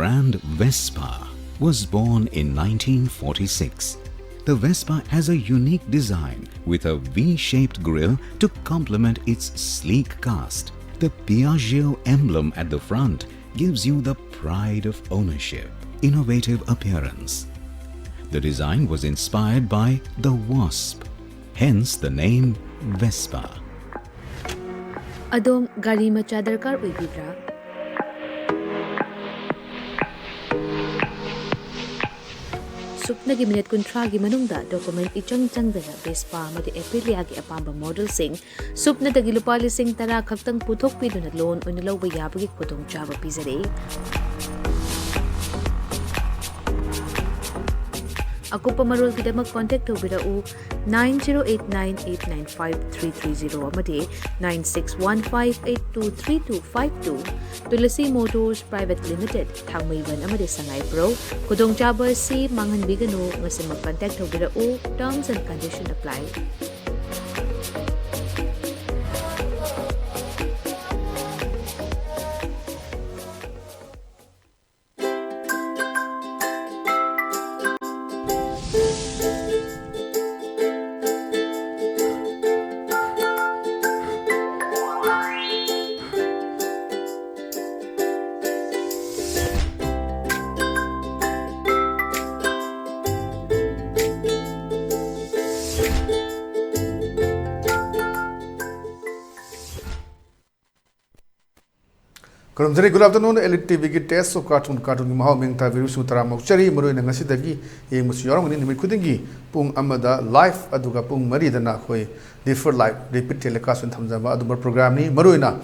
brand Vespa was born in 1946. The Vespa has a unique design with a V-shaped grille to complement its sleek cast. The Piaggio emblem at the front gives you the pride of ownership, innovative appearance. The design was inspired by the wasp, hence the name Vespa. Adom gari macha darkar oibibra? Supnagi minute kuntragi manungda document ichang changdana Vespa amadi Aprilia gi apamba model sing supna dagi lupa lising tara khaktang puthok piduna loan oina lawba yabagi khudong chaba pizare. Akupa marol kidamak contact tawbirau 9089895330 amadi 9615823252 Tulasi Motors Private Limited Thangmaiban amadi Sangay Pro Kudong chaba si manghanbigano ngasi mag-contact tawbirau terms and conditions apply. Good afternoon, ELITETV test of cartoon Maha Mingta Virus Sutara Mokchari, Maru Nangasidagi, Amos Yorong in Mikudingi, Pung Amada, Life Aduga Pung Maridana Hoi, Differ Life, Repeat Telecast and Tamzama Aduma program ni Maruina,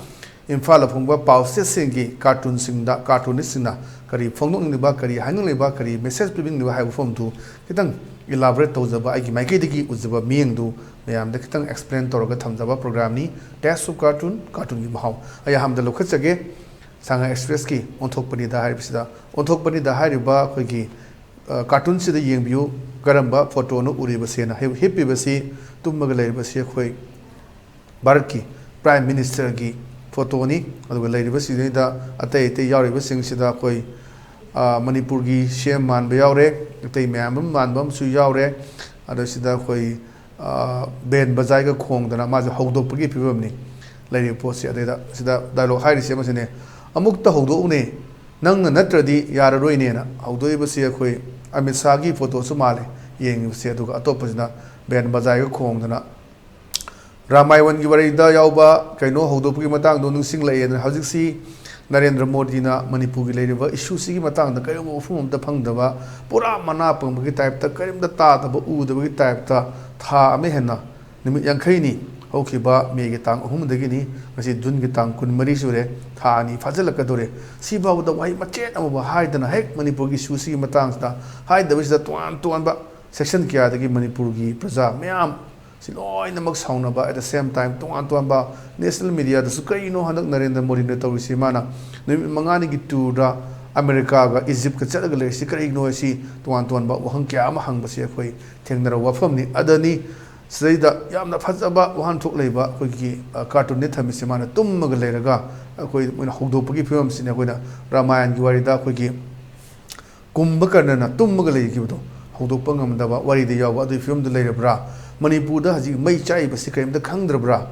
in Fala Pumba, Pau Sessingi, cartoon singda, cartoonistina, Kari, Fondong in the Bakari, Hanging Bakari, message giving the high form to Kitang, elaborate Tozaba, Iki Makidiki, Uzaba Ming do, Mayam the Kitang explain Toroga Tamzaba program ni, test of cartoon Maha. I am the locals again. Sanga Express ki onthokpani da haibsida onthokpani da haiba khogi cartoon sida yengbiu garamba photo no uriba sena happy basi tummaga leiba se khoi Bharat ki prime minister gi photo ni aduga leiba sida da atai te yauriba sing sida khoi Manipur gi shem man ba yaure atai myam man bam su yaure adu sida khoi ben bazai ga khong dana ma hodok gi phibam ni leiba post adai da sida dialogue hairi se masine Amukta Hodone, Nanga Natradi, Yararoinena, Hodoibasi, Amisagi, photo Somali, Yang Seduka, Atopazna, Ben Bazayo Kongana Ramaiwan Givarida Yauba, Kaino, Hodopi Matang, Donu Singlay and Haziksi, Narendra Modina, Manipuri Ladiva, Ishusi Matang, the Kaimo from the Pangdava, Pura Manapam, type the Karim the Tata, the type Ta Mehena, Nimit Yankani. Hokiba, Megatang, whom the Guinea, as it Dungetang, could Marisure, Tani, Fazalacadore, Siba with the white machet over hide and a heck Manipurgi Susi Matangsta, hide the wish that one to one but section kia to give Manipurgi, Praza, Meam, Silo in the Max Hounaba at the same time, to one national media, the Sukaino, Hanak Narendra Modina Simana, Mangani Gitura, America, Egypt, Katsalaga, Sikari Noisi, to one but Wahankia Mahang Basiakwe, Tendra Wafamni, Adani. Sayda Yamna Fazaba, one took labor, Quiki, cartoon Nitamisimana, Tummagaleraga, when Hodopagi films in Aguina, Ramayan Guarida, Quiki, Kumbakanana, Tummagali Gido, Hodopangam Dava, Wari the Yawa, the film the later bra, Manipuda has you may chai, but secret the Kandra bra.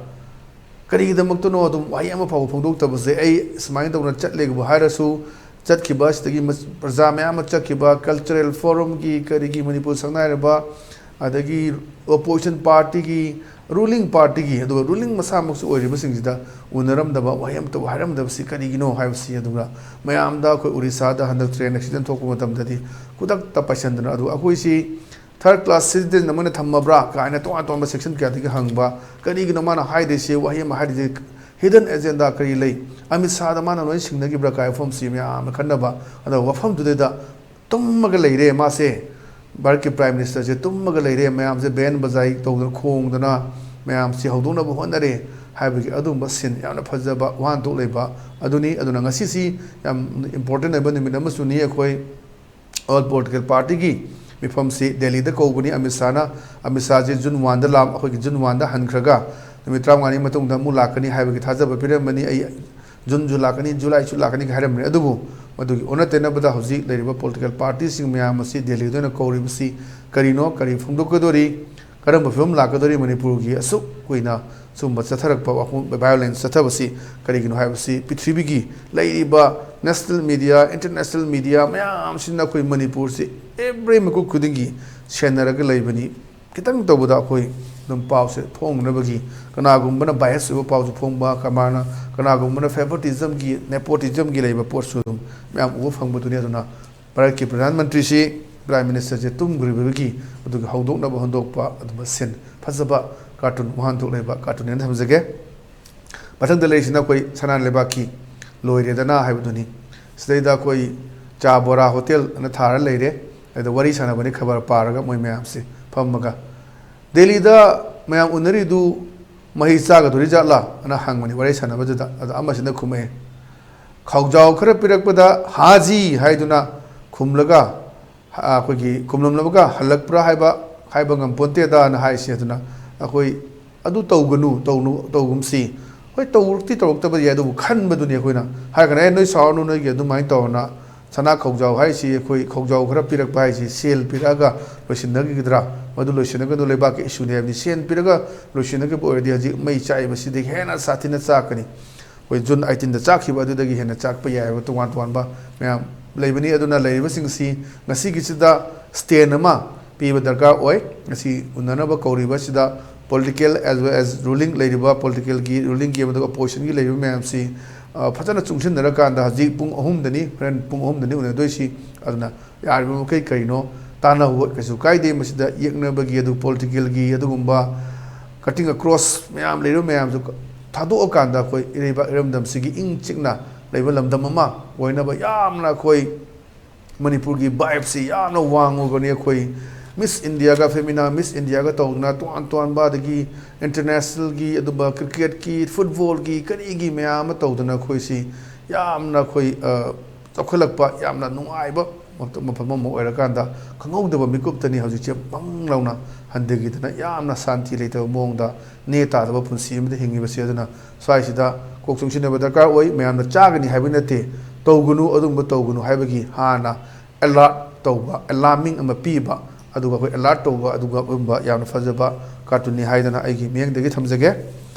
Kari the Moktono, why am a powerful doctor was the A, smiled on a chat leg of Harasu, Chatkibas, the Gimas, Prazama, Chakiba, Cultural Forum, Kariki, Manipur Sanaraba. Adagi opposition party ki ruling party ki adu ruling masa muksu oiriba singida unaram daba wayam to haram daba sikari gino haivsi adura mayam da ko Orissa da handak train accident thokku matam dadi kudak ta pasandna adu akoi si third class citizen namana thammabra kaina to atom section kya digi hangba kari gino mana haide se wayam haide hidden agenda kari lei Amit Shah da mana noi singnagi bra kai form si mayam khanaba adu wafam du da tummaga leire ma se Barki Prime Minister said, Tummagalay, Mayam, the Ben Bazai, told the Kong, the Na, Mayam, see how don't know one day, having Adum Basin, Yana Pazaba, one to labor, Aduni, Adunanga Sisi, important Eban Minamasuni, all political party, Before say Delhi the Kobuni, Amisana, Amisaji, Jun Wanda Lam, Jun Wanda, Hankraga, the Mitramani Matung, the Mulakani, having it has a pyramid, Jun Julakani, July Chulakani, Haram, Adubu, ꯃꯗꯨꯒꯤ ꯑꯣꯟꯅ ꯇꯩꯅꯕꯗ ꯍꯧꯖꯤꯛ ꯂꯩꯔꯤꯕ political ꯄꯥꯔꯇꯤꯁꯤꯡ ꯃꯌꯥꯝ ꯑꯁꯤ ꯗꯦꯜꯂꯤꯗ ꯑꯣꯏꯅ ꯀꯧꯔꯤꯕꯁꯤ ꯀꯔꯤꯅꯣ ꯀꯔꯤ ꯐꯣꯡꯗꯣꯛꯀꯗꯣꯔꯤ ꯀꯔꯝꯕ ꯐꯤꯕꯝ ꯂꯥꯛꯀꯗꯣꯔꯤ ꯃꯅꯤꯄꯨꯔꯒꯤ ꯑꯁꯨꯛ ꯀꯨꯏꯅ ꯁꯨꯝꯕ ꯆꯠꯊꯔꯛꯄ ꯚꯥꯏꯑꯣꯂꯦꯟꯁ ꯆꯠꯊꯕꯁꯤ ꯀꯔꯤꯒꯤꯅꯣ ꯍꯥꯏꯕꯁꯤ ꯄ꯭ꯔꯤꯊꯤꯕꯤꯒꯤ ꯂꯩꯔꯤꯕ ꯅꯦꯁꯅꯦꯜ ꯃꯤꯗꯤꯌꯥ ꯏꯟꯇꯔꯅꯦꯁꯅꯦꯜ ꯃꯤꯗꯤꯌꯥ ꯃꯌꯥꯝꯁꯤꯅ ꯑꯩꯈꯣꯏ ꯃꯅꯤꯄꯨꯔꯁꯤ ꯑꯦꯕ꯭ꯔꯤ ꯃꯤꯀꯨꯞ ꯈꯨꯗꯤꯡꯒꯤ ꯁꯦꯟꯅꯔꯒ ꯂꯩꯕꯅꯤ ꯈꯤꯇꯪ ꯇꯧꯕꯗ ꯑꯩꯈꯣꯏ ꯑꯗꯨꯝ ꯄꯥꯎꯁꯦ ꯐꯣꯡꯅꯕꯒꯤ ꯀꯅꯥꯒꯨꯝꯕꯅ ꯕꯥꯏꯁ ꯑꯣꯏꯕ ꯄꯥꯎꯁꯨ ꯐꯣꯡꯕ ꯀꯅꯥꯒꯨꯝꯕꯅ ꯐꯦꯚꯣꯔꯇꯤꯖꯝꯒꯤ ꯅꯦꯄꯣꯇꯤꯖꯝꯒꯤ ꯂꯩꯕ ꯄꯣꯠꯁꯨ ꯑꯗꯨꯝ ꯃꯌꯥꯝ ꯎꯕ ꯐꯪꯕꯗꯨꯅꯤ ꯑꯗꯨꯅ ꯚꯥꯔꯠꯀꯤ ꯄ꯭ꯔꯙꯥꯟ ꯃꯟꯇ꯭ꯔꯤꯁꯤ ꯄ꯭ꯔꯥꯏꯝ ꯃꯤꯅꯤꯁꯇꯔꯁꯦ ꯇꯨꯝꯈ꯭ꯔꯤꯕꯒꯤ ꯑꯗꯨꯒ ꯍꯧꯗꯣꯛꯅꯕ ꯍꯣꯟꯗꯣꯛꯄ ꯑꯗꯨꯒ ꯁꯤꯟ ꯐꯖꯕ ꯀꯥꯔꯇꯨꯟ ꯋꯥꯍꯟꯊꯣꯛ ꯂꯩꯕ ꯀꯥꯔꯇꯨꯟ ꯑꯅ ꯊꯝꯖꯒꯦ ꯃꯊꯪꯗ ꯂꯩꯔꯤꯁꯤꯅ ꯑꯩꯈꯣꯏ ꯁꯅꯥ ꯂꯩꯕꯥꯛꯀꯤ ꯂꯣꯏꯔꯦꯗꯅ ꯍꯥꯏꯕꯗꯨꯅꯤ ꯁꯤꯗꯩꯗ ꯑꯩꯈꯣꯏ ꯆꯥ ꯕꯣꯔꯥ ꯍꯣꯇꯦꯜ ꯑꯅ ꯊꯥꯔ ꯂꯩꯔꯦ ꯑꯗꯨꯗ ꯋꯥꯔꯤ ꯁꯥꯟꯅꯕꯅꯤ ꯈꯕꯔ ꯄꯥꯔꯒ ꯃꯣꯏ ꯃꯌꯥꯝꯁꯦ ꯐꯝꯃꯒ ꯗꯦꯜꯂꯤꯗ ꯃꯌꯥꯝ ꯎꯅꯔꯤꯗꯨ ꯃꯍꯤ ꯆꯥꯒꯗꯣꯔꯤ ꯖꯥꯠꯂꯥ ꯑꯅ ꯍꯪꯕꯅꯤ ꯋꯥꯔꯤ ꯁꯥꯟꯅꯕꯗꯨꯗ ꯑꯗ ꯑꯃꯁꯤꯅ ꯈꯨꯝꯃꯛꯑꯦ ꯈꯥꯎꯖꯥꯎ ꯈꯔ ꯄꯤꯔꯛꯄꯗ ꯍꯥꯖꯤ ꯍꯥꯏꯗꯨꯅ ꯈꯨꯝꯂꯒ ꯑꯩꯈꯣꯏꯒꯤ ꯈꯨꯝꯂꯝꯂꯕꯒ ꯍꯜꯂꯛꯄ꯭ꯔꯥ ꯍꯥꯏꯕ ꯉꯝꯄꯣꯟꯇꯦꯗꯅ ꯍꯥꯏꯁꯤ ꯑꯗꯨꯅ ꯑꯩꯈꯣꯏ ꯑꯗꯨ ꯇꯧꯒꯨꯝꯁꯤ ꯍꯣꯏ ꯇꯧꯔꯛꯇꯕ ꯌꯥꯏ ꯑꯗꯨꯕꯨ ꯈꯟꯕꯗꯨꯅꯤ ꯑꯩꯈꯣꯏꯅ ꯍꯥꯏꯔꯒꯅ ꯅꯣꯏ ꯁꯥꯎꯔꯅꯨ ꯅꯣꯏꯒꯤ ꯑꯗꯨꯃꯥꯏꯅ ꯇꯧꯔꯅ ꯁꯅꯥ ꯈꯧꯖꯥꯎ ꯍꯥꯏꯁꯤ ꯑꯩꯈꯣꯏ ꯈꯧꯖꯥꯎ ꯈꯔ ꯄꯤꯔꯛꯄ ꯍꯥꯏꯁꯤ ꯁꯦꯜ ꯄꯤꯔꯛꯑꯒ ꯂꯣꯏꯁꯤꯟꯅꯈꯤꯒꯗ꯭ꯔꯥ ꯃꯗꯨ ꯂꯣꯏꯁꯤꯟꯅꯒꯗꯣ ꯂꯩꯕꯥꯛꯀꯤ ꯏꯁꯨꯅꯤ ꯍꯥꯏꯕꯅꯤ ꯁꯦꯟ ꯄꯤꯔꯒ ꯂꯣꯏꯁꯤꯟꯅꯈꯤꯕ ꯑꯣꯏꯔꯗꯤ ꯍꯧꯖꯤꯛ ꯃꯩ ꯆꯥꯛꯏꯕꯁꯤꯗꯒꯤ ꯍꯦꯟꯅ ꯁꯥꯊꯤꯅ ꯆꯥꯛꯀꯅꯤ ꯑꯩꯈꯣꯏ ꯖꯨꯟ 18ꯗ ꯆꯥꯛꯈꯤꯕ ꯑꯗꯨꯗꯒꯤ ꯍꯦꯟꯅ ꯆꯥꯛꯄ ꯌꯥꯏ ꯍꯥꯏꯕ ꯇꯣꯉꯥꯟ ꯇꯣꯉꯥꯟꯕ ꯃꯌꯥꯝ ꯂꯩꯕꯅꯤ ꯑꯗꯨꯅ ꯂꯩꯔꯤꯕꯁꯤꯡꯁꯤ ꯉꯁꯤꯒꯤꯁꯤꯗ ꯁ꯭ꯇꯦꯟ ꯑꯃ ꯄꯤꯕ ꯗꯔꯀꯥꯔ ꯑꯣꯏ ꯉꯁꯤ ꯎꯅꯅꯕ ꯀꯧꯔꯤꯕꯁꯤꯗ political as well as ruling ꯂꯩꯔꯤꯕ ꯄꯣꯂꯤꯇꯤꯀꯦꯜꯒꯤ ꯔꯨꯂꯤꯡꯒꯤ ꯑꯃꯗꯨꯒ ꯑꯣꯄꯣꯖꯤꯁꯟꯒꯤ ꯂꯩꯔꯤꯕ ꯃꯌꯥꯝꯁꯤ ꯐꯖꯅ ꯆꯨꯡꯁꯤꯟꯅꯔꯀꯥꯟꯗ ꯍꯧꯖꯤꯛ ꯄꯨꯡ 3ꯗꯅꯤ ꯍꯣꯔꯦꯟ ꯄꯨꯡ 3ꯗꯅꯤ ꯎꯅꯗꯣꯏꯁꯤ ꯑꯗꯨꯅ ꯌꯥꯔꯤꯕ ꯃꯈꯩ ꯀꯔꯤꯅꯣ ꯇꯥꯟꯅꯍꯧꯕ ꯀꯩꯁꯨ ꯀꯥꯏꯗꯦ ꯃꯁꯤꯗ ꯌꯦꯛꯅꯕꯒꯤ ꯑꯗꯨ ꯄꯣꯂꯤꯇꯤꯀꯦꯜꯒꯤ ꯑꯗꯨꯒꯨꯝꯕ ꯀꯇꯤꯡ ꯑꯀ꯭ꯔꯣꯁ ꯃꯌꯥꯝ ꯂꯩꯔꯤꯕ ꯃꯌꯥꯝꯁꯨ ꯊꯥꯗꯣꯛꯑꯀꯥꯟꯗ ꯑꯩꯈꯣꯏ ꯏꯔꯩꯕꯥꯛ ꯏꯔꯝꯗꯝꯁꯤꯒꯤ ꯏꯪ ꯆꯤꯛꯅ ꯂꯩꯕ ꯂꯝꯗꯝ ꯑꯃ ꯑꯣꯏꯅꯕ ꯌꯥꯝꯅ ꯑꯩꯈꯣই ꯃꯅꯤꯄꯨꯔꯒꯤ ꯚꯥꯏꯕꯁꯤ ꯌꯥꯝꯅ ꯋꯥꯡꯉꯨꯕꯅꯤ ꯑꯩꯈꯣꯏ ꯃꯤꯁ ꯏꯟꯗꯤꯌꯥꯒ ꯐꯦꯃꯤꯅꯥ ꯃꯤꯁ ꯏꯟꯗꯤꯌꯥꯒ ꯇꯧꯗꯨꯅ ꯇꯣꯉꯥꯟ ꯇꯣꯉꯥꯟꯕ ꯑꯗꯒꯤ ꯏꯟꯇꯔꯅꯦꯁꯅꯦꯜꯒꯤ ꯑꯗꯨꯒ ꯀ꯭ꯔꯤꯀꯦꯠꯀꯤ ꯐꯨꯠꯕꯣꯜꯒꯤ ꯀꯔꯤꯒꯤ ꯃꯌꯥꯝ ꯑꯃ ꯇꯧꯗꯨꯅ ꯑꯩꯈꯣꯏꯁꯤ ꯌꯥꯝꯅ ꯑꯩꯈꯣꯏ ꯆꯥꯎꯈꯠꯂꯛꯄ ꯌꯥꯝꯅ ꯅꯨꯡꯉꯥꯏꯕ ꯃꯐꯝ ꯑꯃ ꯑꯣꯏꯔꯀꯥꯟꯗ ꯈꯪꯍꯧꯗꯕ ꯃꯤꯀꯨꯞꯇꯅꯤ ꯍꯧꯖꯤꯛꯁꯦ ꯄꯪ ꯂꯥꯎꯅ ꯍꯟꯊꯈꯤꯗꯅ ꯌꯥꯝꯅ ꯁꯥꯟꯇꯤ ꯂꯩꯇꯕ ꯃꯑꯣꯡꯗ ꯅꯦ ꯇꯥꯗꯕ ꯄꯨꯟꯁꯤ ꯑꯃꯗ ꯍꯤꯡꯉꯤꯕꯁꯤ ꯑꯗꯨꯅ ꯁ꯭ꯋꯥꯏꯁꯤꯗ ꯀꯣꯛ ꯆꯨꯡꯁꯤꯟꯅꯕ ꯗꯔꯀꯥꯔ ꯑꯣꯏ ꯃꯌꯥꯝꯅ ꯆꯥꯒꯅꯤ ꯍꯥꯏꯕ ꯅꯠꯇꯦ ꯇꯧꯒꯅꯨ ꯑꯗꯨꯒꯨꯝꯕ ꯇꯧꯒꯅꯨ ꯍꯥꯏꯕꯒꯤ ꯍꯥꯟꯅ ꯑꯦꯂꯥꯔꯠ ꯇꯧꯕ ꯑꯦꯂꯥꯔꯃꯤꯡ ꯑꯃ ꯄꯤꯕ ꯑꯗꯨꯒ ꯑꯩꯈꯣꯏ ꯑꯦꯂꯥꯔꯠ ꯇꯧꯕ ꯑꯗꯨꯒꯨꯝꯕ ꯌꯥꯝꯅ ꯐꯖꯕ ꯀꯥꯔꯇꯨꯟꯅꯤ ꯍꯥꯏꯗꯅ ꯑꯩꯒꯤ ꯃꯤꯠꯌꯦꯡꯗꯒꯤ ꯊꯝꯖꯒꯦ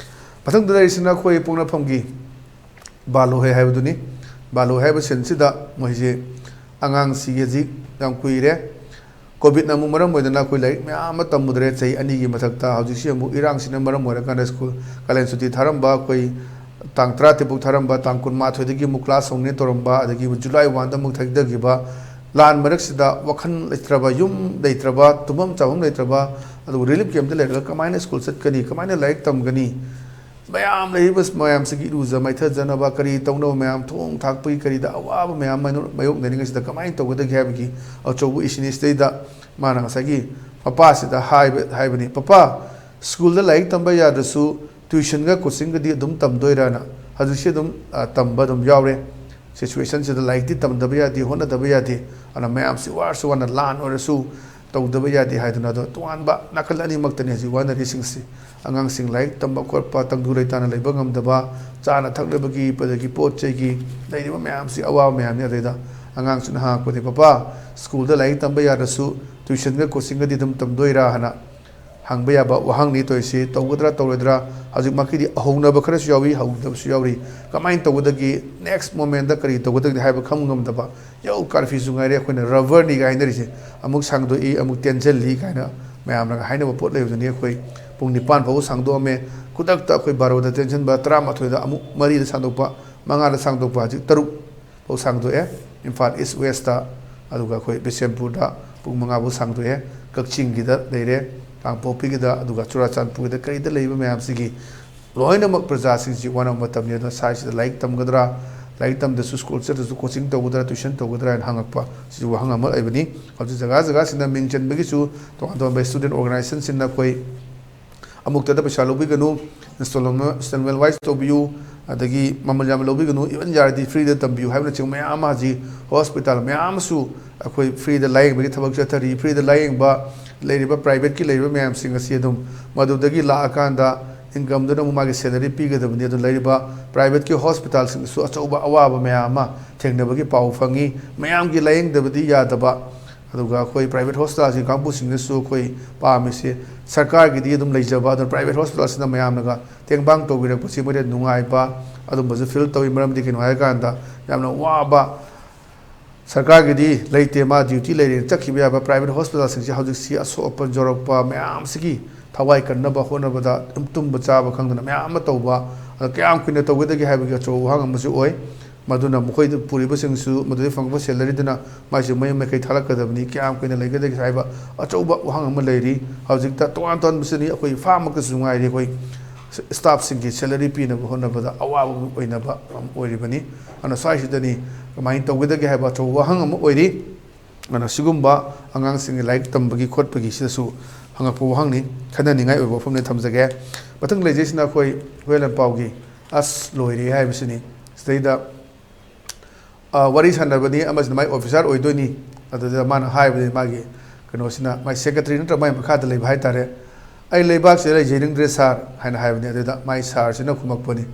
ꯃꯊꯪꯗ ꯂꯩꯔꯤꯁꯤꯅ ꯑꯩꯈꯣꯏ ꯄꯣꯛꯅꯐꯝꯒꯤ ꯕꯥꯂꯣꯍꯦ ꯍꯥꯏꯕꯗꯨꯅꯤ ꯕꯥꯂꯣꯍꯦ ꯍꯥꯏꯕ ꯁꯤꯟꯁꯤꯗ ꯃꯣꯏꯁꯦ ꯑꯉꯥꯡꯁꯤꯒꯤ ꯍꯧꯖꯤꯛ ꯌꯥꯝ ꯀꯨꯏꯔꯦ ꯀꯣꯚꯤꯗꯅ ꯑꯃꯨꯛ ꯃꯔꯝ ꯑꯣꯏꯗꯅ ꯑꯩꯈꯣꯏ ꯂꯥꯏꯔꯤꯛ ꯃꯌꯥꯝ ꯑꯃ ꯇꯝꯃꯨꯗ꯭ꯔꯦ ꯆꯍꯤ 2ꯒꯤ ꯃꯊꯛꯇ ꯍꯧꯖꯤꯛꯁꯤ ꯑꯃꯨꯛ ꯏꯔꯥꯡꯁꯤꯅ ꯃꯔꯝ ꯑꯣꯏꯔꯀꯥꯟꯗ ꯁ꯭ꯀꯨꯜ ꯀꯥꯂꯦꯟ ꯁꯨꯇꯤ ꯊꯥꯔꯝꯕ ꯑꯩꯈꯣꯏ ꯇꯥꯡ 18 ꯊꯥꯔꯝꯕ ꯇꯥꯡ 12ꯗꯒꯤ ꯑꯃꯨꯛ ꯀ꯭ꯂꯥꯁ ꯍꯧꯅꯤ ꯇꯧꯔꯝꯕ ꯑꯗꯒꯤ ꯖꯨꯂꯥꯏ 1ꯗ ꯑꯃꯨꯛ ꯊꯩꯗꯈꯤꯕ ꯂꯥꯟ ꯃꯔꯛꯁꯤꯗ ꯋꯥꯈꯜ ꯂꯩꯇ꯭ꯔꯕ ꯌꯨꯝ ꯂꯩꯇ꯭ꯔꯕ ꯇꯨꯝꯐꯝ ꯆꯥꯐꯝ ꯂꯩꯇ꯭ꯔꯕ ꯑꯗꯨꯒ ꯔꯤꯂꯤꯐ ꯀꯦꯝꯞꯇ ꯂꯩꯔꯒ ꯀꯃꯥꯏꯅ ꯁ꯭ꯀꯨꯜ ꯆꯠꯀꯅꯤ ꯀꯃꯥꯏꯅ ꯂꯥꯏꯔꯤꯛ ꯇꯝꯒꯅꯤ ꯃꯌꯥꯝ ꯂꯩꯔꯤꯕ ꯃꯌꯥꯝꯁꯤꯒꯤ ꯏꯔꯨꯖ ꯃꯥꯏꯊꯖꯅꯕ ꯀꯔꯤ ꯇꯧꯅꯕ ꯃꯌꯥꯝ ꯊꯣꯡ ꯊꯥꯛꯄꯒꯤ ꯀꯔꯤꯗ ꯑꯋꯥꯕ ꯃꯌꯥꯝ ꯃꯥꯌꯣꯛꯅꯔꯤꯉꯩꯁꯤꯗ ꯀꯃꯥꯏꯅ ꯇꯧꯒꯗꯒꯦ ꯍꯥꯏꯕꯒꯤ ꯑꯆꯧꯕ ꯏꯁꯨꯅꯤ ꯁꯤꯗꯩꯗ ꯃꯥꯅ ꯉꯁꯥꯏꯒꯤ ꯃꯄꯥꯁꯤꯗ ꯍꯥꯏꯕꯅꯤ ꯄꯄꯥ ꯁ꯭ꯀꯨꯜꯗ ꯂꯥꯏꯔꯤꯛ ꯇꯝꯕ ꯌꯥꯗ꯭ꯔꯁꯨ ꯇ꯭ꯌꯨꯁꯟꯒ ꯀꯣꯆꯤꯡꯒꯗꯤ ꯑꯗꯨꯝ ꯇꯝꯗꯣꯏꯔꯥꯅ ꯍꯧꯖꯤꯛꯁꯤ ꯑꯗꯨꯝ ꯇꯝꯕ ꯑꯗꯨꯝ ꯌꯥꯎꯔꯦ ꯁꯤꯆꯨꯋꯦꯁꯟꯁꯤꯗ ꯂꯥꯏꯔꯤꯛꯇꯤ ꯇꯝꯗꯕ ꯌꯥꯗꯦ ꯍꯣꯠꯅꯗꯕ ꯌꯥꯗꯦ ꯑꯗꯨꯅ ꯃꯌꯥꯝꯁꯤ ꯋꯥꯔꯁꯨ ꯋꯥꯅ ꯂꯥꯟ ꯑꯣꯏꯔꯁꯨ ꯇꯧꯗꯕ ꯌꯥꯗꯦ ꯍꯥꯏꯗꯨꯅ ꯑꯗꯣ ꯇꯣꯉꯥꯟꯕ ꯅꯥꯀꯜ ꯑꯅꯤꯃꯛꯇꯅꯤ ꯍꯧꯖꯤꯛ ꯋꯥꯅꯔꯤꯁꯤꯡꯁꯤ ꯑꯉꯥꯡꯁꯤꯡ ꯂꯥꯏꯔꯤꯛ ꯇꯝꯕ ꯈꯣꯠꯄ ꯇꯪꯗꯨ ꯂꯩꯇꯥꯅ ꯂꯩꯕ ꯉꯝꯗꯕ ꯆꯥꯅ ꯊꯛꯅꯕꯒꯤ ꯑꯗꯒꯤ ꯄꯣꯠ ꯆꯩꯒꯤ ꯂꯩꯔꯤꯕ ꯃꯌꯥꯝꯁꯤ ꯑꯋꯥꯕ ꯃꯌꯥꯝꯅꯤ ꯑꯗꯩꯗ ꯑꯉꯥꯡꯁꯤꯅ ꯍꯪꯉꯛꯄꯗꯤ ꯄꯄꯥ ꯁ꯭ꯀꯨꯜꯗ ꯂꯥꯏꯔꯤꯛ ꯇꯝꯕ ꯌꯥꯗ꯭ꯔꯁꯨ ꯇ꯭ꯌꯨꯁꯟꯒ ꯀꯣꯆꯤꯡꯒꯗꯤ ꯑꯗꯨꯝ ꯇꯝꯗꯣꯏꯔꯥ ꯍꯥꯏꯅ ꯍꯪꯕ ꯌꯥꯕ ꯋꯥꯍꯪꯅꯤ ꯇꯧꯔꯤꯁꯤ ꯇꯧꯒꯗ꯭ꯔꯥ ꯇꯧꯔꯣꯏꯗ꯭ꯔꯥ ꯍꯧꯖꯤꯛꯃꯛꯀꯤꯗꯤ ꯍꯧꯅꯕ ꯈꯔꯁꯨ ꯌꯥꯎꯏ ꯍꯧꯗꯕꯁꯨ ꯌꯥꯎꯔꯤ ꯀꯃꯥꯏꯅ ꯇꯧꯒꯗꯒꯦ ꯅꯦꯛꯁ ꯃꯣꯃꯦꯟꯗ ꯀꯔꯤ ꯇꯧꯒꯗꯒꯦ ꯍꯥꯏꯕ ꯈꯪꯕ ꯉꯝꯗꯕ ꯌꯧ ꯀꯥꯔꯐꯤꯁꯨ ꯉꯥꯏꯔꯦ ꯑꯩꯈꯣꯏꯅ ꯔꯕꯔꯅꯤꯒ ꯍꯥꯏꯅꯔꯤꯁꯦ ꯑꯃꯨꯛ ꯁꯥꯡꯗꯣꯛꯏ ꯑꯃꯨꯛ ꯇꯦꯟꯁꯤꯜꯂꯤ ꯀꯥꯏꯅ ꯃꯌꯥꯝꯅ 하이ꯅꯕ ꯄꯣꯠ ꯂꯩꯕꯗꯨꯅꯤ ꯑꯩꯈꯣꯏ ꯄꯨꯡ 9 ꯐꯥꯎꯕ ꯁꯥꯡꯗꯣꯛꯑꯝꯃꯦ ꯈꯨꯗꯛꯇ ꯑꯩꯈꯣꯏ 12ꯗ ꯇꯦꯟꯁꯤꯟꯕ 13ꯗ ꯑꯃꯨꯛ 4ꯗ ꯁꯥꯡꯗꯣꯛꯄ 5ꯗ ꯁꯥꯡꯗꯣꯛꯄ ꯍꯧꯖꯤꯛ 6 ꯐꯥꯎ ꯁꯥꯡꯗꯣꯛꯑꯦ ꯏꯝꯐꯥꯜ ꯏꯁ ꯋꯦꯁꯇ ꯑꯗꯨꯒ ꯑꯩꯈꯣꯏ ꯕꯤꯁꯦꯝꯄꯨꯔꯗ ꯄꯨꯡ 5 ꯐꯥꯎ ꯁꯥꯡꯗꯣꯛꯑꯦ ꯀꯛꯆꯤꯡꯒꯤꯗ ꯂꯩꯔꯦ ꯀꯥꯡꯄꯣꯛꯄꯤꯒꯤꯗ ꯑꯗꯨꯒ ꯆꯨꯔꯥꯆꯥꯟꯄꯨꯔꯒꯤꯗ ꯀꯔꯤꯗ ꯂꯩꯕ ꯃꯌꯥꯝꯁꯤꯒꯤ ꯂꯣꯏꯅꯃꯛ ꯄ꯭ꯔꯖꯥꯁꯤꯡꯁꯤ ꯋꯥꯅꯕ ꯃꯇꯝꯅꯤ ꯑꯗꯨꯅ ꯁꯥꯏꯁꯤꯗ ꯂꯥꯏꯔꯤꯛ ꯇꯝꯒꯗ꯭ꯔꯥ ꯂꯥꯏꯔꯤꯛ ꯇꯝꯗꯁꯨ ꯁ꯭ꯀꯨꯜ ꯆꯠꯇꯁꯨ ꯀꯣꯆꯤꯡ ꯇꯧꯒꯗ꯭ꯔꯥ ꯇ꯭ꯌꯨꯁꯟ ꯇꯧꯒꯗ꯭ꯔꯥ ꯍꯥꯏꯅ ꯍꯪꯉꯛꯄ ꯁꯤꯁꯨ ꯋꯥꯍꯪ ꯑꯃ ꯂꯩꯕꯅꯤ ꯍꯧꯖꯤꯛ ꯖꯒꯥꯁꯤꯡꯗ ꯃꯤꯡ ꯆꯟꯕꯒꯤꯁꯨ ꯇꯣꯉꯥꯟ ꯇꯣꯉꯥꯟꯕ ꯁ꯭ꯇꯨꯗꯦꯟ ꯑꯣꯔꯒꯅꯥꯏꯖꯦꯁꯟꯁꯤꯡꯅ ꯑꯩꯈꯣꯏ ꯑꯃꯨꯛꯇꯗ ꯄꯩꯁꯥ ꯂꯧꯕꯤꯒꯅꯨ ꯏꯟꯁꯇꯣꯜꯃꯦꯟ ꯋꯥꯏꯁ ꯇꯧꯕꯤꯌꯨ ꯑꯗꯒꯤ ꯃꯃꯜ ꯌꯥꯝꯅ ꯂꯧꯕꯤꯒꯅꯨ ꯏꯚꯟ ꯌꯥꯔꯗꯤ ꯐ꯭ꯔꯤꯗ ꯇꯝꯕꯤꯌꯨ ꯍꯥꯏꯕꯅꯆꯤꯡꯕ ꯃꯌꯥꯝ ꯑꯃ ꯍꯧꯖꯤꯛ ꯍꯣꯁꯄꯤꯇꯥꯜ ꯃꯌꯥꯝ ꯑꯃꯁꯨ ꯑꯩꯈꯣꯏ ꯐ꯭ꯔꯤꯗ ꯂꯥꯌꯦꯡꯕꯒꯤ ꯊꯕꯛ ꯆꯠꯊꯔꯤ ꯐ꯭ꯔꯤꯗ ꯂꯥꯌꯦꯡꯕ ꯂꯩꯔꯤꯕ ꯄ꯭ꯔꯥꯏꯚꯦꯠꯀꯤ ꯂꯩꯔꯤꯕ ꯃꯌꯥꯝꯁꯤꯡ ꯑꯁꯤ ꯑꯗꯨꯝ ꯃꯗꯨꯗꯒꯤ ꯂꯥꯛꯑꯀꯥꯟꯗ income dona magi salary pigadabani adu laiba private ki hospital sing su achauba awaba mayama thengnabagi pau fangi mayam gi layeng dabadi yadaba aduga koi private hospital si kampu sing su koi pamise sarkar gi di dum leijaba adu private hospital sina mayam naga tengbang to birak pusi mode nungai ba adu bazu fil to imram di kin wai kanda yamna waba सरकार की दी लेते मा duty ले चखी बा private hospital सिंग से हौजिक सी असो open जोरप ma'am सिगी थवाई कन्नबा होनबदा तुम बचाब खंगना मैम तौबा क्याम कुने तौगदगी हाबगे चो हांग मसु ओय मदुना मखोय पुरिबा सिंगसु मदुदि फंगबा सैलरी दुना माइसे मय मय कै थालकदबनी क्याम कुने लेगदगी हाइबा अचौबा हांग म लेरी हौजिक ता तोन तोन बसनी अखोय फाम क सुंगाइ रे कोई स्टाफ सिंग की सैलरी पीना होनबदा अवाब ओइनबा ओइरिबनी अन साइसिदनी कमाइन तौगदगी हाइबा चो वहंग म ओइरी अन सिगुम्बा अंगांग सिंग लाइक तंबगी खोटपगी सिसु हंगपो वहंगनी खननिंगाय ओइबो फमने थमजगे मथंग लेजेसिना खोय वेलन पाउगी अस लोइरी हाइबसिनी स्टेदा वरी सानबनी अमजना माय ऑफिसर ओइदोनी अददा मान हाइबदि मागी कनोसिना माय सेक्रेटरी नत्र माय मखाद लेब हाय तारे आई लेबाक से ले जेरिंद्रे सार हायना हाइबदि अददा माय सार सिना खुमकपनी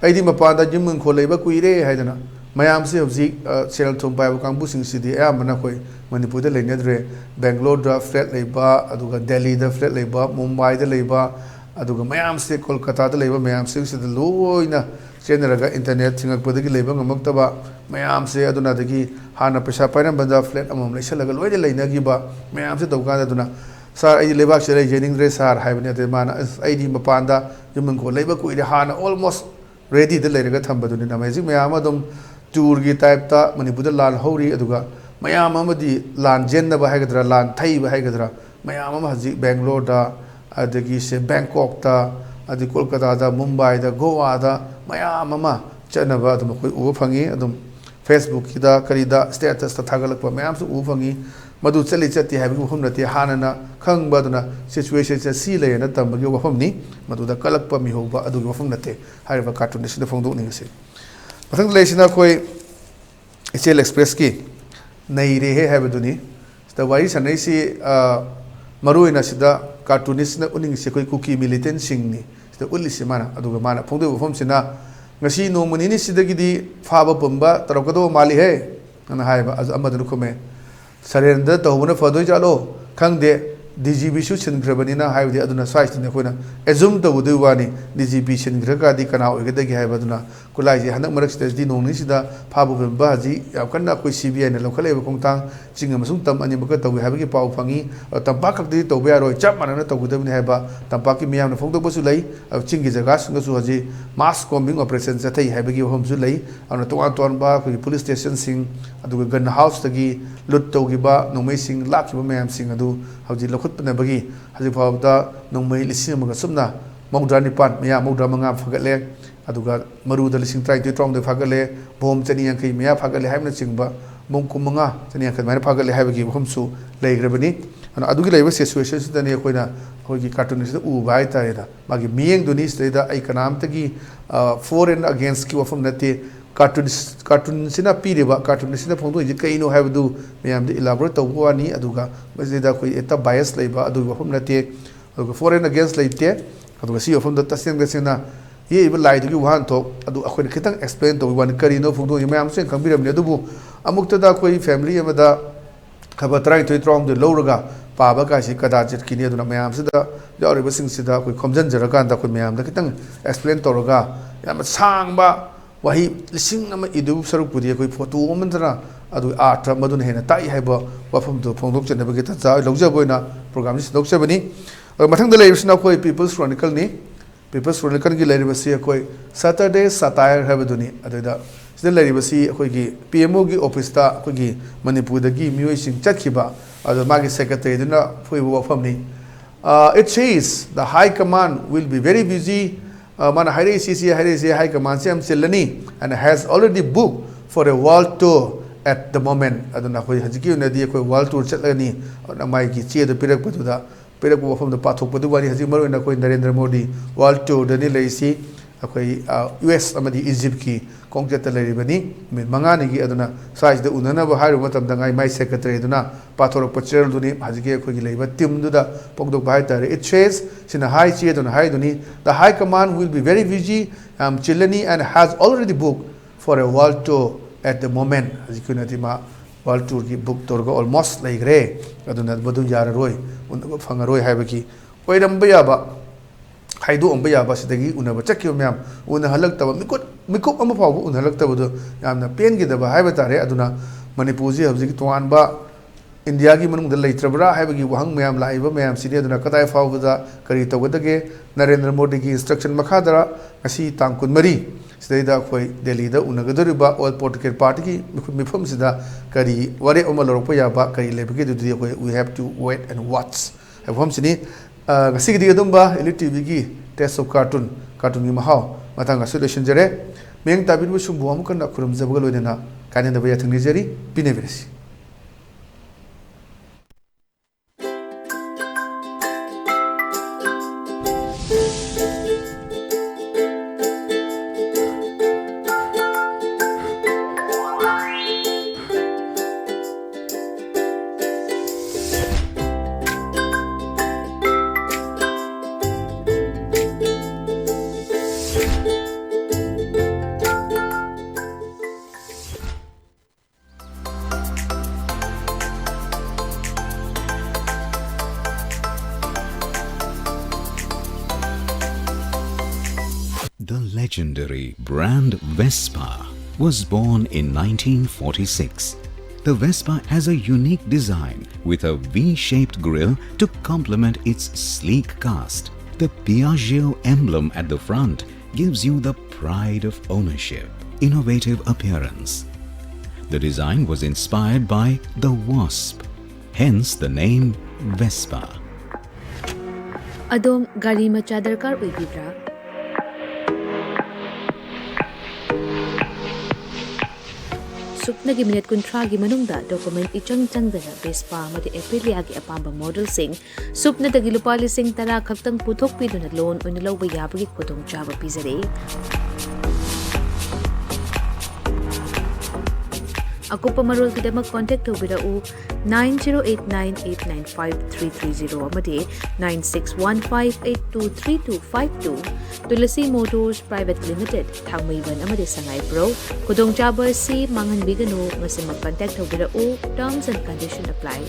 आइदि मपादा जिमन खो लेबा कुइरे हायदना मैम से हजी सेल थोम पाइब कांगबु सिंगसिदि अयामना कोई मणिपुर लेनेद्रे बेंगलोर फ्लैट लेबा अदुगा दिल्ली फ्लैट लेबा मुंबई लेबा अदुगा मैम से कोलकाता लेबा मैम सिंगसिद लोइना चेनरगा इंटरनेट थिंगकपदगी लेबा ngमक्तबा मैम से अदुनादगी हाना पैसा पाइरम बंदा फ्लैट अमम लेसलगा लोइदे लेनगिबा मैम से तौका अदुना सर आई लेबाक से ले जेनिंग्रे सर हाइबने अदे माना आईदी मपांदा जुमन को लेबा कुइरे हाना ऑलमोस्ट रेडी द लेरगा थंबदुनि नमेजि मैम अदुम टूर की टाइप ता मणिपुर लान हौरी अदुगा मयाम अमदी लान जेन्नबा हाइगद्रा लान थैबा हाइगद्रा मयाम अम हजि बेंगलोर दा अदगी से बैंकॉक ता अदि कोलकाता दा मुंबई दा गोवा दा मयाम अमा चनबा अदुम कोइ उबा फंगी अदुम फेसबुक की दा करीदा स्टेटस ता थागलकपा मयाम सु उबा फंगी मदु चली चति हाइबि वफम नति हानना खंगबा दुना सिचुएशन से सी लेना तंबगी वफमनी मदु दा कलकपा मिहोबा अदुगी वफम नते हाइबा कार्टून सिदा फोंदोक निंगसे मथंग लेसिना कोई इचेल एक्सप्रेस की नई रेहे हैबदुनी सिदा वारी सनै सी मरुइना सिदा कार्टूनिस्ट ना उनिंग से कोई कुकी मिलिटेंट सिंगनी सिदा उलिसि माना अदुगा माना फोंदो वफम सिना ngasi nomani sidagidi faba pumba tarokado mali he ana haiba amadru khume surrender tawbuna fadoi jalo khangde DGB su singrabani haibdi aduna size ne koina assume tawdu wani DGB singraga di kana oigedagi haibaduna kulai ji hanak marak stage di nongni sida phabu ba ji yakanna koi CBI ne lokhale ba kongtang jinga masung tam ani baka tawi haibgi pau phangi tampa khakdi tawbe aroi chap manana tawgudabni haiba tampa ki miyam na phongdo basu lai chingi jaga sunga su haji mass combing operation jathai haibgi hom su lai ana toan toan ba koi police station sing aduga gun house tagi lut tawgi ba nomai sing lakhi ba mayam sing adu haji khutpana bagi haji phawda nongmai lising amaga sumna mawdra nipan maya mawdra manga phagatle aduga maruda lising trai tu trong de phagatle bom chani yang kai maya phagatle haimna chingba mongkum manga chani yang kai mai phagatle haibagi homsu leigrabani ana adugi leiba situation sida ne koina hogi cartoon sida u bai ta ida magi mieng duni sida ai kanam tagi foreign against ki wafam nate cartoon sina piriba cartoon sina phongdo ji kaino haibdu mayam de elaborate to ani aduga basida koi eta bias leiba adu wafam nate aduga foreign against leite aduga si wafam da taseng da sina ye iba lai du wan to adu akhoi khitang explain to wan karino phongdo mayam sen khangbiram ne adubu amukta da koi family amada khabatrai thoi trong de loraga पाबा कासी कदाचित किनी अदुना मयाम सिदा यारिबा सिंग सिदा कोई खमजन जरकान दा कोई मयाम दा कितंग explain तोरगा याम सांगबा वही लिसिंग अमा इदु सरुक पुदी कोई फोटो ओमनदरा अदु आर्ट मदुन हेना ताई हाइबा वफम दो फोंदोक चनबा गिता जा लौजबोइना प्रोग्राम सिदा दोक्सबनी मथंग दा लेबिसना कोई पीपल्स क्रॉनिकल नि पीपल्स क्रॉनिकल की लेरिबा सि कोई सैटरडे सटायर हाइबदुनी अदुदा सिदा लेरिबा सि कोई की पीएमओ की ऑफिस ता कोई की मणिपुर दगी मियोय सिंग चखिबा Magi secretary it says the high command will be very busy mana high command siam chillani and has already booked for a world tour at the moment aduna khoi hajiki na di khoi world tour chatlani na mai ki che da pirak patuda pirak wafam da pathok padu wari haji maru na khoi Narendra Modi world tour dani leisi ꯑꯩꯈꯣꯏ US ꯑꯃꯗꯤ ꯏꯖꯤꯞꯀꯤ ꯈꯣꯡꯆꯠꯇ ꯂꯩꯔꯤꯕꯅꯤ ꯅꯨꯃꯤꯠ ꯃꯉꯥꯅꯤꯒꯤ ꯑꯗꯨꯅ ꯁ꯭ꯋꯥꯏꯁꯤꯗ ꯎꯅꯅꯕ ꯍꯥꯏꯔꯨꯕ ꯃꯇꯝꯗ ꯃꯥꯏ secretary ꯑꯗꯨꯅ ꯄꯥꯊꯣꯔꯛꯄ ꯆꯦꯔꯦꯜꯗꯨꯅꯤ ꯍꯧꯖꯤꯛꯀꯤ ꯑꯩꯈꯣꯏꯒꯤ ꯂꯩꯕ ꯇꯤꯝꯗꯨꯗ ꯐꯣꯡꯗꯣꯛꯄ ꯍꯥꯏꯇꯥꯔꯦ ꯏꯠ ꯁꯦꯁ ꯁꯤꯅ ꯍꯥꯏ ꯆꯦꯗꯨꯅ ꯍꯥꯏꯗꯨꯅꯤ the high command will be very busy ꯌꯥꯝ ꯆꯤꯜꯂꯅꯤ and has already book for a world tour at the moment ꯍꯧꯖꯤꯛꯀꯤ ꯑꯣꯏꯅꯗꯤ ꯃꯥ ꯋꯥꯔꯜड ꯇꯨꯔꯒꯤ ꯕꯨꯛ ꯇꯧꯔꯒ ꯑꯣꯜꯃꯣꯁט ꯂꯩꯈ꯭ꯔꯦ ꯑꯗꯨꯅ ꯃꯗꯨ ꯌꯥꯔꯔꯣꯏ ꯎꯅꯕ ꯐꯪꯉꯔꯣꯏ ꯍꯥꯏꯕꯒꯤ ꯑꯣꯏꯔꯝꯕ ꯌꯥꯕ ꯍꯥꯏꯗꯣꯛꯑꯝꯕ ꯌꯥꯕ ꯁꯤꯗꯒꯤ ꯎꯅꯕ ꯆꯠꯈꯤꯕ ꯃꯌꯥꯝ ꯎꯅꯍꯜꯂꯛꯇꯕ ꯃꯤꯀꯨꯞ ꯑꯃ ꯐꯥꯎꯕ ꯎꯅꯍꯜꯂꯛꯇꯕꯗꯨ ꯌꯥꯝꯅ ꯄꯦꯟꯈꯤꯗꯕ ꯍꯥꯏꯕ ꯇꯥꯔꯦ ꯑꯗꯨꯅ ꯃꯅꯤꯄꯨꯔꯁꯤ ꯍꯧꯖꯤꯛ ꯇꯣꯉꯥꯟꯕ ꯏꯟꯗꯤꯌꯥꯒꯤ ꯃꯅꯨꯡꯗ ꯂꯩꯇ꯭ꯔꯕ꯭ꯔꯥ ꯍꯥꯏꯕꯒꯤ ꯋꯥꯍꯪ ꯃꯌꯥꯝ ꯂꯥꯛꯏꯕ ꯃꯌꯥꯝꯁꯤꯅꯤ ꯑꯗꯨꯅ ꯀꯗꯥꯏ ꯐꯥꯎꯕꯗ ꯀꯔꯤ ꯇꯧꯒꯗꯒꯦ ꯅꯔꯦꯟꯗ꯭ꯔ ꯃꯣꯗꯤꯒꯤ ꯏꯟꯁꯇ꯭ꯔꯛꯁꯟ ꯃꯈꯥꯗ ꯉꯁꯤ ꯇꯥꯡ 12 ꯁꯤꯗꯩꯗ ꯑꯩꯈꯣꯏ ꯗꯦꯜꯂꯤꯗ ꯎꯅꯒꯗꯧꯔꯤꯕ ꯑꯣꯜ ꯄꯣꯂꯤꯇꯤꯀꯦꯜ ꯄꯥꯔꯇꯤꯒꯤ ꯃꯤꯐꯝꯁꯤꯗ ꯀꯔꯤ ꯋꯥꯔꯦꯞ ꯑꯃ ꯂꯧꯔꯛꯄ ꯌꯥꯕ ꯀꯔꯤ ꯂꯩꯕꯒꯦꯗꯨꯗꯤ ꯑꯩꯈꯣꯏ we have to wait and watch ꯍꯥꯏꯕ ꯃꯐꯝꯁꯤꯅꯤ ꯉꯁꯤꯒꯤꯗꯤ ꯑꯗꯨꯝꯕ ELITE TVꯒꯤ ꯇꯦꯁ ꯑꯣꯐ ꯀꯥꯔꯇꯨꯟꯒꯤ ꯃꯍꯥꯎ ꯃꯇꯥꯡ ꯑꯁꯤ ꯂꯣꯏꯁꯤꯟꯖꯔꯦ ꯃꯤꯠꯌꯦꯡ ꯇꯥꯕꯤꯔꯤꯕꯁꯤꯡꯕꯨ ꯑꯃꯨꯛ ꯍꯟꯅ ꯈꯨꯔꯨꯝꯖꯕꯒ ꯂꯣꯏꯅꯅ ꯀꯥꯏꯅꯗꯕ ꯌꯥꯊꯪ ꯅꯤꯖꯔꯤ ꯄꯤꯅꯕꯤꯔꯁꯤ The legendary brand Vespa was born in 1946. The Vespa has a unique design with a V-shaped grille to complement its sleek cast. The Piaggio emblem at the front gives you the pride of ownership, innovative appearance. The design was inspired by the wasp, hence the name Vespa. Adom gari macha darkar oibibra? Suknagi minute kuntragi manungda document ichang changdana Vespa amadi Aprilia-gi apamba model sing supnadagi lupa lising tara khaktang puthok piduna loan oina lawba yabagi khudongchaba pizare. Akupa marolgidamag contact tawbirau 9089895330 amadi 9615823252 Tulasi Motors Private Limited Thangmaiban amadi Sangay Pro khudongchaba si manganbiganu masi mag-contact tawbirau terms and conditions apply.